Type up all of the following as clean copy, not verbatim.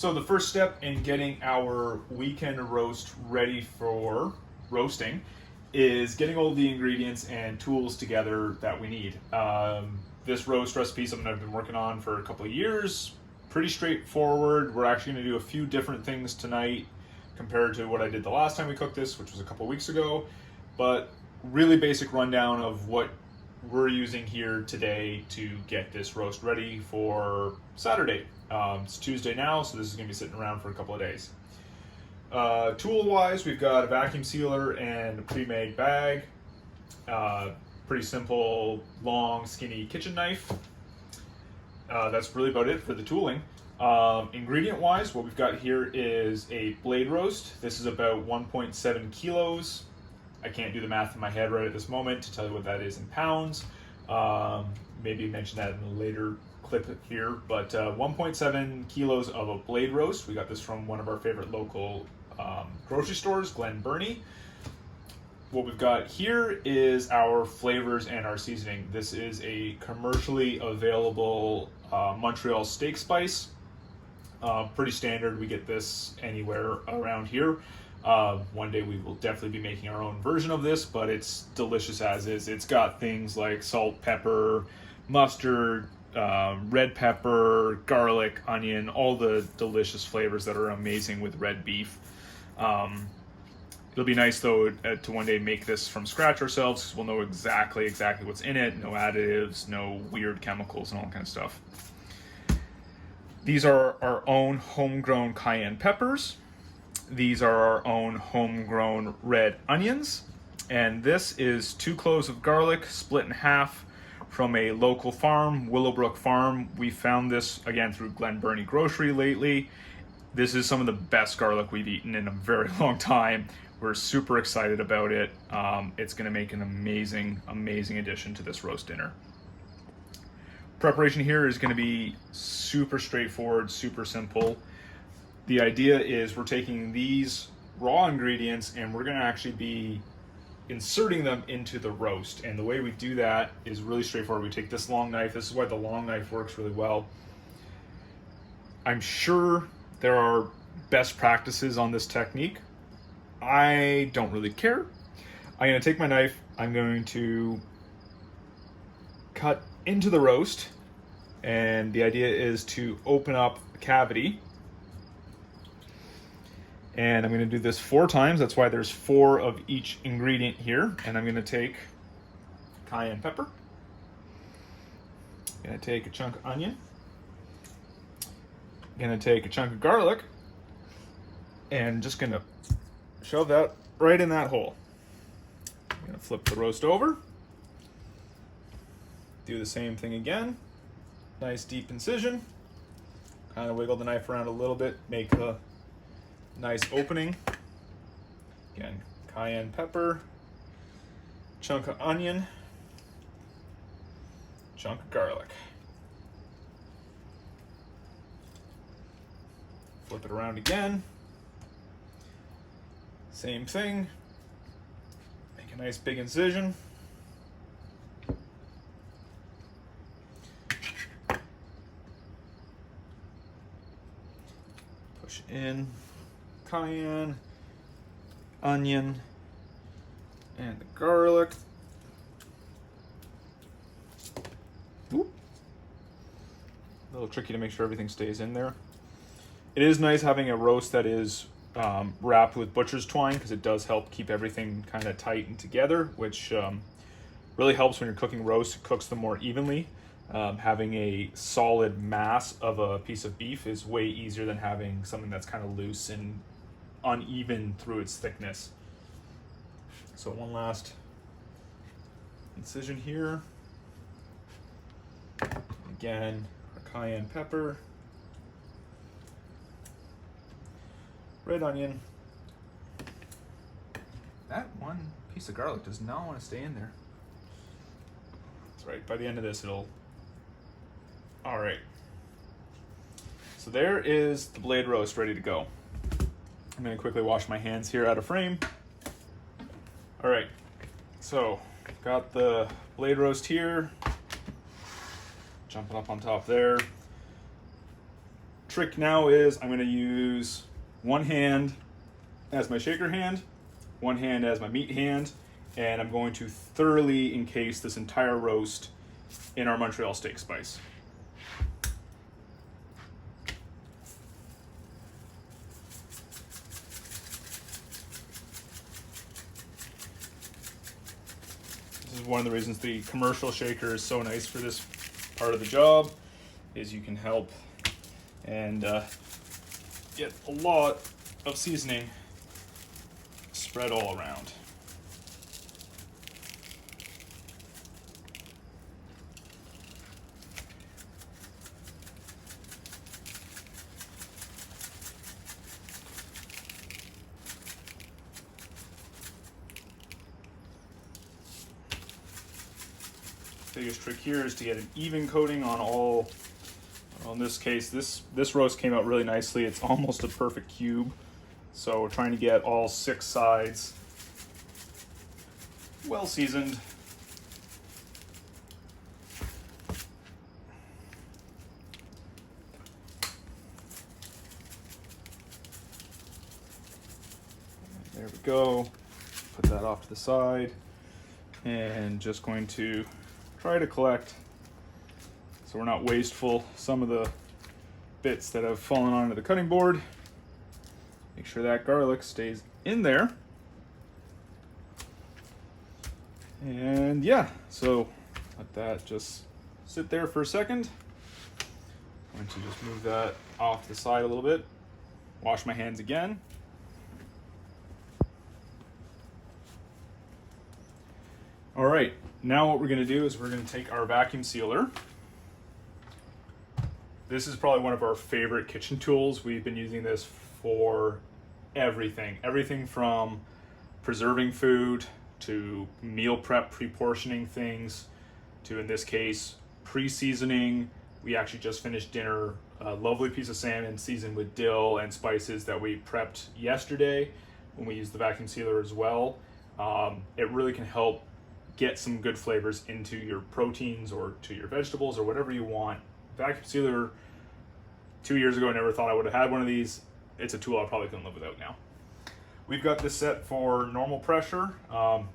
So the first step in getting our weekend roast ready for roasting is getting all the ingredients and tools together that we need. This roast recipe is something I've been working on for a couple of years. Pretty straightforward. We're actually going to do a few different things tonight compared to what I did the last time we cooked this, which was a couple of weeks ago. But really basic rundown of what we're using here today to get this roast ready for Saturday. It's Tuesday now, so this is going to be sitting around for a couple of days. Tool-wise, we've got a vacuum sealer and a pre-made bag. Pretty simple, long, skinny kitchen knife. That's really about it for the tooling. Ingredient-wise, what we've got here is a blade roast. This is about 1.7 kilos. I can't do the math in my head right at this moment to tell you what that is in pounds. Maybe mention that in a later clip here, but 1.7 kilos of a blade roast. We got this from one of our favorite local grocery stores, Glen Burnie. What we've got here is our flavors and our seasoning. This is a commercially available Montreal steak spice. Pretty standard. We get this anywhere around here. One day we will definitely be making our own version of this, but it's delicious as is. It's got things like salt, pepper, mustard, red pepper, garlic, onion, all the delicious flavors that are amazing with red beef. It'll be nice though to one day make this from scratch ourselves, because we'll know exactly what's in it, no additives, no weird chemicals and all that kind of stuff. These are our own homegrown cayenne peppers. These are our own homegrown red onions. And this is 2 cloves of garlic split in half from a local farm, Willowbrook Farm. We found this, again, through Glen Burnie Grocery lately. This is some of the best garlic we've eaten in a very long time. We're super excited about it. It's gonna make an amazing, amazing addition to this roast dinner. Preparation here is gonna be super straightforward, super simple. The idea is we're taking these raw ingredients and we're gonna actually be inserting them into the roast. And the way we do that is really straightforward. We take this long knife. This is why the long knife works really well. I'm sure there are best practices on this technique. I don't really care. I'm gonna take my knife. I'm going to cut into the roast. And the idea is to open up a cavity. And I'm going to do this 4 times. That's why there's 4 of each ingredient here. And I'm going to take cayenne pepper. I'm going to take a chunk of onion. I'm going to take a chunk of garlic. And just going to shove that right in that hole. I'm going to flip the roast over. Do the same thing again. Nice deep incision. Kind of wiggle the knife around a little bit. Make a nice opening. Again, cayenne pepper, chunk of onion, chunk of garlic. Flip it around again. Same thing. Make a nice big incision. Push in cayenne, onion, and the garlic. Oop. A little tricky to make sure everything stays in there. It is nice having a roast that is wrapped with butcher's twine, because it does help keep everything kind of tight and together, which really helps when you're cooking roast. It cooks them more evenly. Having a solid mass of a piece of beef is way easier than having something that's kind of loose and uneven through its thickness. So one last incision here. Again, our cayenne pepper, red onion. That one piece of garlic does not want to stay in there. That's right, by the end of this it'll... All right. So there is the blade roast ready to go. I'm gonna quickly wash my hands here out of frame. All right, so got the blade roast here, jumping up on top there. trick now is I'm going to use one hand as my shaker hand, one hand as my meat hand, and I'm going to thoroughly encase this entire roast in our Montreal steak spice. This is one of the reasons the commercial shaker is so nice for this part of the job, is you can help and get a lot of seasoning spread all around. Biggest trick here is to get an even coating on all. In this case, this roast came out really nicely. It's almost a perfect cube. So we're trying to get all 6 sides well seasoned. There we go. Put that off to the side. And just going to try to collect, so we're not wasteful, some of the bits that have fallen onto the cutting board. Make sure that garlic stays in there. And yeah, so let that just sit there for a second. I'm going to just move that off the side a little bit. Wash my hands again. All right, now what we're gonna do is we're gonna take our vacuum sealer. This is probably one of our favorite kitchen tools. We've been using this for everything from preserving food to meal prep, pre-portioning things, to, in this case, pre-seasoning. We actually just finished dinner, a lovely piece of salmon seasoned with dill and spices that we prepped yesterday when we used the vacuum sealer as well. It really can help get some good flavors into your proteins or to your vegetables or whatever you want. Vacuum sealer, 2 years ago, I never thought I would have had one of these. It's a tool I probably couldn't live without now. We've got this set for normal pressure.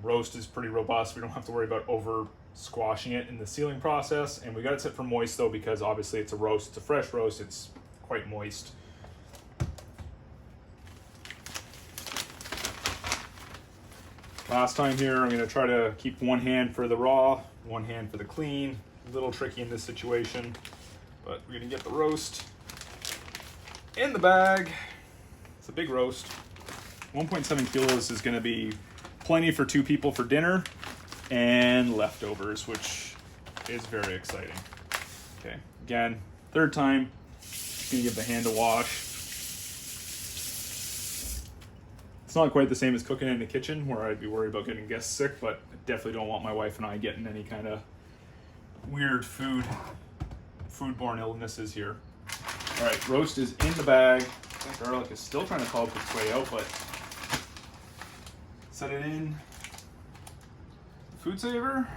Roast is pretty robust. We don't have to worry about over squashing it in the sealing process. And we got it set for moist though, because obviously it's a roast, it's a fresh roast, it's quite moist. Last time here, I'm gonna try to keep one hand for the raw, one hand for the clean. A little tricky in this situation, but we're gonna get the roast in the bag. It's a big roast. 1.7 kilos is gonna be plenty for 2 people for dinner and leftovers, which is very exciting. Okay, again, third time, gonna give the hand a wash. It's not quite the same as cooking in the kitchen where I'd be worried about getting guests sick, but I definitely don't want my wife and I getting any kind of weird foodborne illnesses here. All right, roast is in the bag. That garlic is still trying to pulp its way out, but set it in the food saver.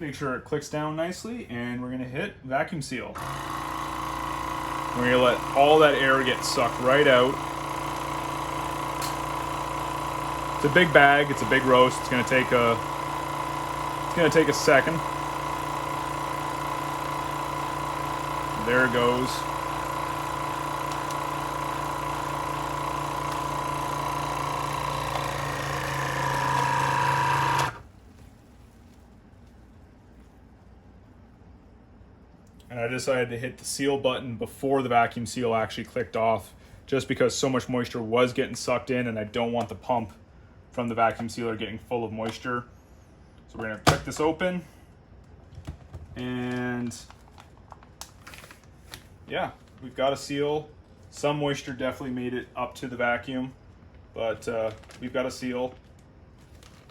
Make sure it clicks down nicely, and we're gonna hit vacuum seal. We're gonna let all that air get sucked right out. It's a big bag, it's a big roast. It's gonna take a second. There it goes. And I decided to hit the seal button before the vacuum seal actually clicked off, just because so much moisture was getting sucked in and I don't want the pump from the vacuum sealer getting full of moisture. So we're gonna pick this open, and yeah, we've got a seal. Some moisture definitely made it up to the vacuum, but we've got a seal.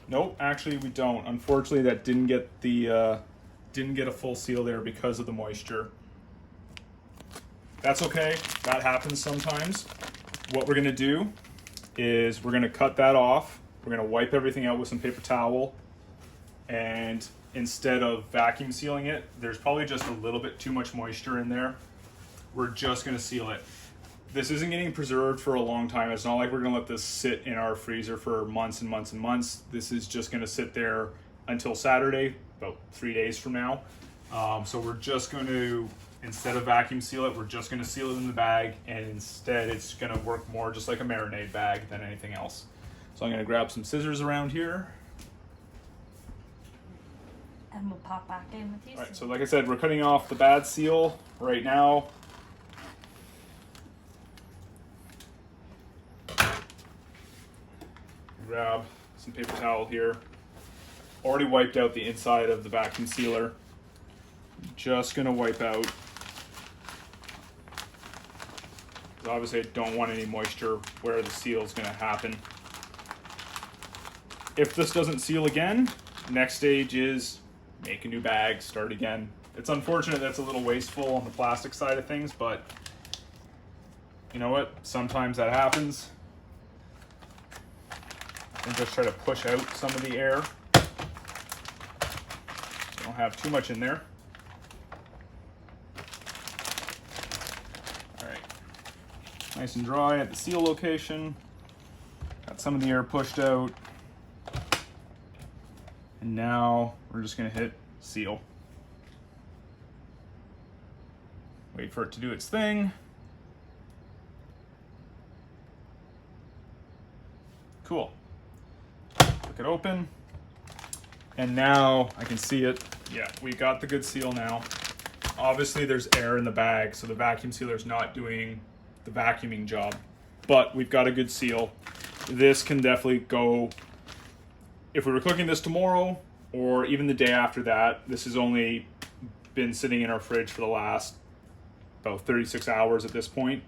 Nope, actually we don't. Unfortunately, that didn't get a full seal there because of the moisture. That's okay, that happens sometimes. What we're gonna do is we're gonna cut that off. We're gonna wipe everything out with some paper towel, and instead of vacuum sealing it, there's probably just a little bit too much moisture in there. we're just gonna seal it. This isn't getting preserved for a long time. It's not like we're gonna let this sit in our freezer for months and months and months. This is just gonna sit there until Saturday, about 3 days from now. So we're just going to, instead of vacuum seal it, we're just going to seal it in the bag, and instead it's going to work more just like a marinade bag than anything else. So I'm going to grab some scissors around here. And we'll pop back in with you. All right, so like I said, we're cutting off the bad seal right now. Grab some paper towel here. Already wiped out the inside of the vacuum sealer. Just gonna wipe out. Obviously I don't want any moisture where the seal is gonna happen. If this doesn't seal again, next stage is make a new bag, start again. It's unfortunate that's a little wasteful on the plastic side of things, but you know what? Sometimes that happens. And just try to push out some of the air. Don't have too much in there. All right, nice and dry at the seal location. Got some of the air pushed out. And now we're just gonna hit seal. Wait for it to do its thing. Cool. Click it open. And now I can see it. Yeah, we got the good seal now. Obviously there's air in the bag, so the vacuum sealer is not doing the vacuuming job, but we've got a good seal. This can definitely go, if we were cooking this tomorrow or even the day after that, this has only been sitting in our fridge for the last about 36 hours at this point.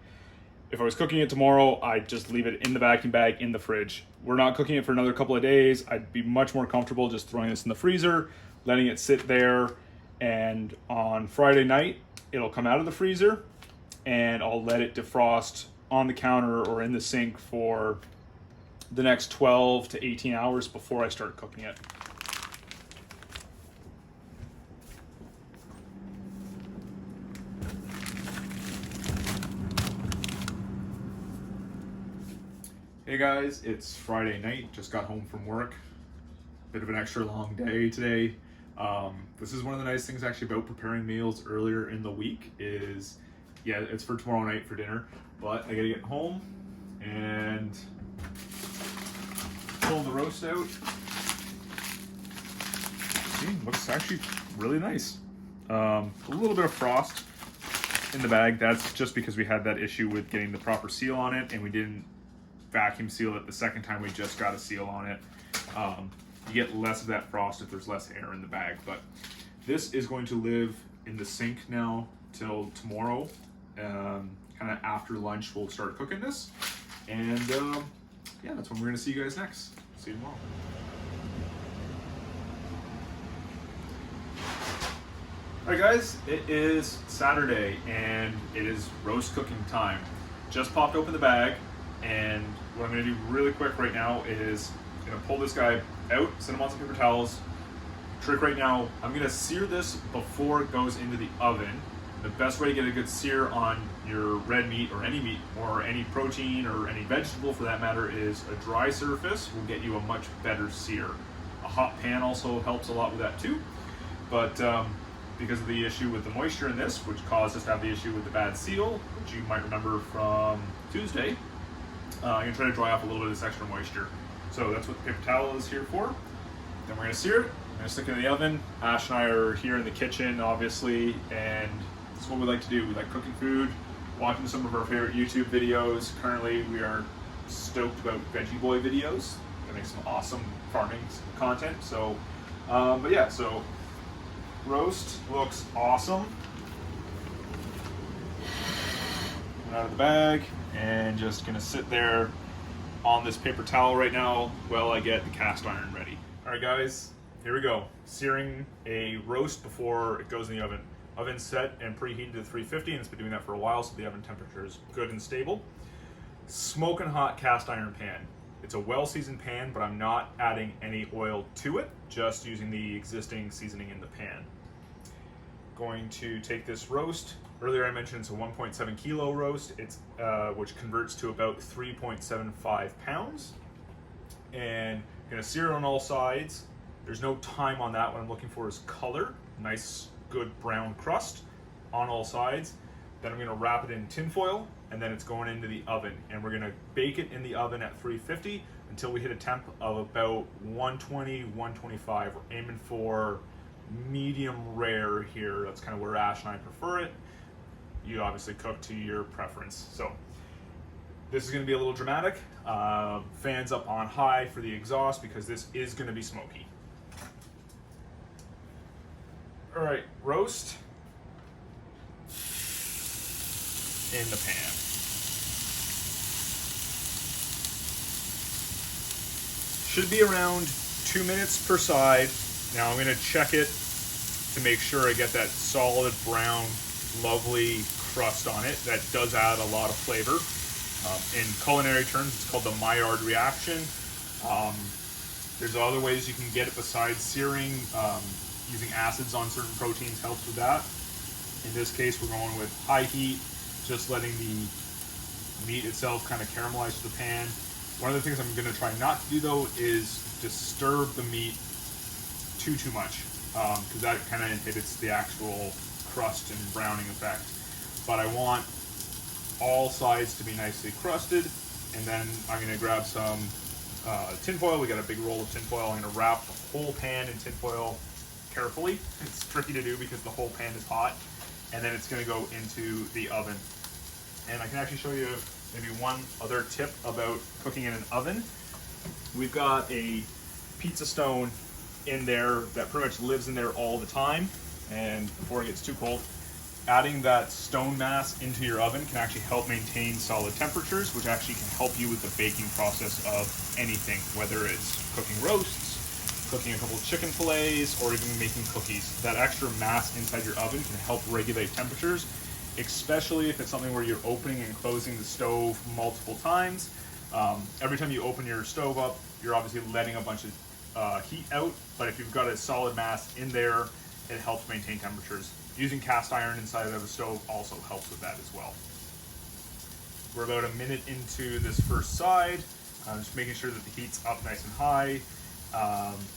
If I was cooking it tomorrow, I'd just leave it in the vacuum bag in the fridge. We're not cooking it for another couple of days. I'd be much more comfortable just throwing this in the freezer, letting it sit there, and on Friday night, it'll come out of the freezer, and I'll let it defrost on the counter or in the sink for the next 12 to 18 hours before I start cooking it. Hey guys, it's Friday night, just got home from work. Bit of an extra long day today. This is one of the nice things actually about preparing meals earlier in the week is, yeah, it's for tomorrow night for dinner, but I gotta get home and pull the roast out. See, looks actually really nice. A little bit of frost in the bag. That's just because we had that issue with getting the proper seal on it, and we didn't vacuum seal it the second time we just got a seal on it. You get less of that frost if there's less air in the bag, but this is going to live in the sink now till tomorrow. Kind of after lunch we'll start cooking this, and yeah, that's when we're gonna see you guys next. See you tomorrow. Alright guys, it is Saturday and it is roast cooking time. Just popped open the bag, and what I'm going to do really quick right now is I'm going to pull this guy out, set him on some paper towels. Trick right now, I'm going to sear this before it goes into the oven. The best way to get a good sear on your red meat or any protein or any vegetable for that matter is a dry surface will get you a much better sear. A hot pan also helps a lot with that too, but because of the issue with the moisture in this, which caused us to have the issue with the bad seal, which you might remember from Tuesday, I'm going to try to dry off a little bit of this extra moisture. So that's what the paper towel is here for. Then we're going to sear it. I'm going to stick it in the oven. Ash and I are here in the kitchen, obviously, and this is what we like to do. We like cooking food, watching some of our favorite YouTube videos. Currently, we are stoked about Veggie Boy videos. They make some awesome farming content. So, but yeah, so roast looks awesome. Out of the bag, and just gonna sit there on this paper towel right now while I get the cast iron ready. All right guys, here we go. Searing a roast before it goes in the oven. Oven set and preheated to 350, and it's been doing that for a while, so the oven temperature is good and stable. Smoking hot cast iron pan. It's a well-seasoned pan, but I'm not adding any oil to it, just using the existing seasoning in the pan. going to take this roast. Earlier I mentioned it's a 1.7 kilo roast, which converts to about 3.75 pounds. And I'm gonna sear it on all sides. There's no time on that. What I'm looking for is color. Nice, good brown crust on all sides. Then I'm gonna wrap it in tin foil, and then it's going into the oven. And we're gonna bake it in the oven at 350 until we hit a temp of about 120, 125. We're aiming for medium rare here. That's kind of where Ash and I prefer it. You obviously cook to your preference. So this is gonna be a little dramatic. Fans up on high for the exhaust because this is gonna be smoky. All right, roast in the pan. Should be around 2 minutes per side. Now I'm gonna check it to make sure I get that solid brown, lovely crust on it. That does add a lot of flavor. In culinary terms, it's called the Maillard reaction. There's other ways you can get it besides searing. Using acids on certain proteins helps with that. In this case, we're going with high heat, just letting the meat itself kind of caramelize to the pan. One of the things I'm going to try not to do though is disturb the meat too much, because that kind of inhibits the actual crust and browning effect. But I want all sides to be nicely crusted, and then I'm going to grab some tin foil. We got a big roll of tin foil. I'm going to wrap the whole pan in tin foil carefully. It's tricky to do because the whole pan is hot, and then it's going to go into the oven. And I can actually show you maybe one other tip about cooking in an oven. We've got a pizza stone in there that pretty much lives in there all the time, and before it gets too cold, adding that stone mass into your oven can actually help maintain solid temperatures, which actually can help you with the baking process of anything, whether it's cooking roasts, cooking a couple of chicken fillets, or even making cookies. That extra mass inside your oven can help regulate temperatures, especially if it's something where you're opening and closing the stove multiple times. Every time you open your stove up, you're obviously letting a bunch of heat out, but if you've got a solid mass in there, it helps maintain temperatures. Using cast iron inside of the stove also helps with that as well. We're about a minute into this first side. Just making sure that the heat's up nice and high.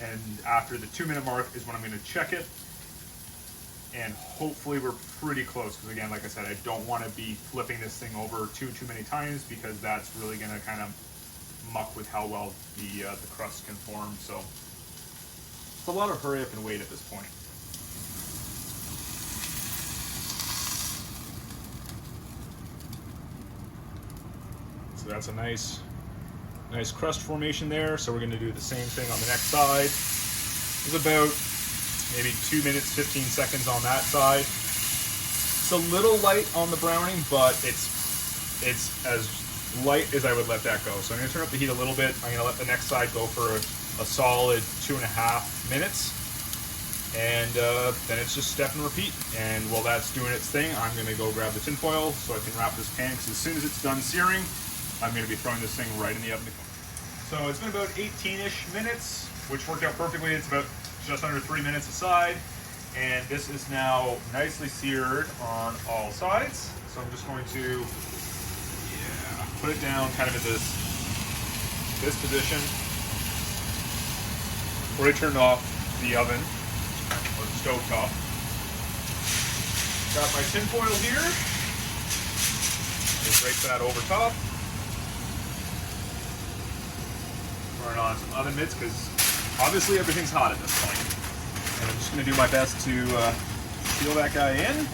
And after the 2 minute mark is when I'm going to check it. And hopefully we're pretty close, because again, like I said, I don't want to be flipping this thing over too many times, because that's really going to kind of muck with how well the crust can form. So it's a lot of hurry up and wait at this point. So that's a nice crust formation there. So we're going to do the same thing on the next side. It's about maybe 2 minutes, 15 seconds on that side. It's a little light on the browning, but it's as light as I would let that go. So I'm going to turn up the heat a little bit. I'm going to let the next side go for a solid 2.5 minutes. And then it's just step and repeat. And while that's doing its thing, I'm going to go grab the tin foil so I can wrap this pan, because as soon as it's done searing, I'm going to be throwing this thing right in the oven. So it's been about 18-ish minutes, which worked out perfectly. It's about just under 3 minutes a side. And this is now nicely seared on all sides. So I'm just going to put it down kind of at this position. Already turned off the oven, or the stove top. Got my tin foil here. Just break that over top. Turn on some oven mitts, because obviously everything's hot at this point. And I'm just going to do my best to seal that guy in.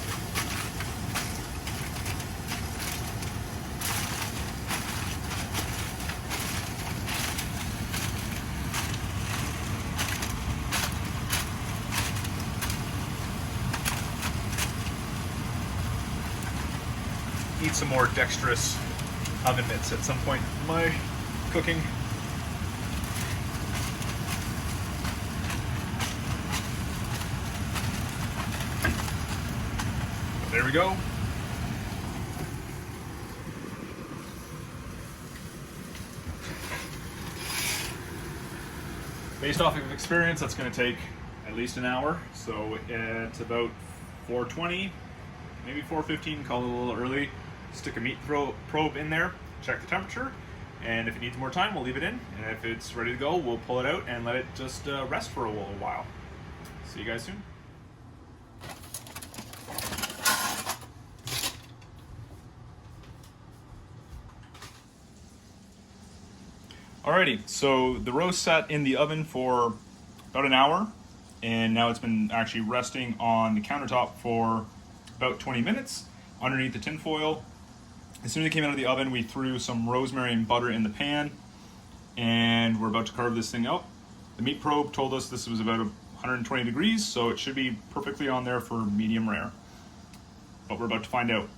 Need some more dexterous oven mitts at some point in my cooking. There we go. Based off of experience, that's going to take at least an hour. So it's about 420, maybe 415, call it a little early. Stick a meat probe in there, check the temperature, and if it needs more time, we'll leave it in. And if it's ready to go, we'll pull it out and let it just rest for a little while. See you guys soon. Alrighty, so the roast sat in the oven for about an hour, and now it's been actually resting on the countertop for about 20 minutes underneath the tin foil. As soon as it came out of the oven, we threw some rosemary and butter in the pan, and we're about to carve this thing out. The meat probe told us this was about 120 degrees, so it should be perfectly on there for medium rare. But we're about to find out.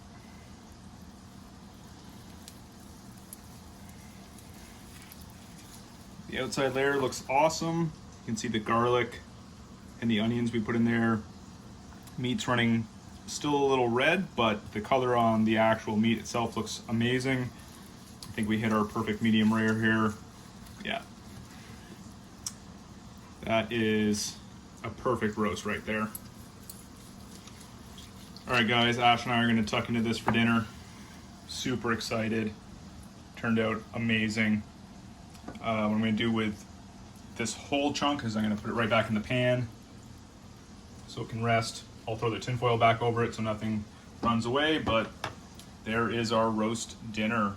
The outside layer looks awesome. You can see the garlic and the onions we put in there. Meat's running still a little red, but the color on the actual meat itself looks amazing. I think we hit our perfect medium rare here. Yeah. That is a perfect roast right there. All right, guys, Ash and I are gonna tuck into this for dinner. Super excited. Turned out amazing. What I'm going to do with this whole chunk is I'm going to put it right back in the pan so it can rest. I'll throw the tinfoil back over it so nothing runs away, but there is our roast dinner.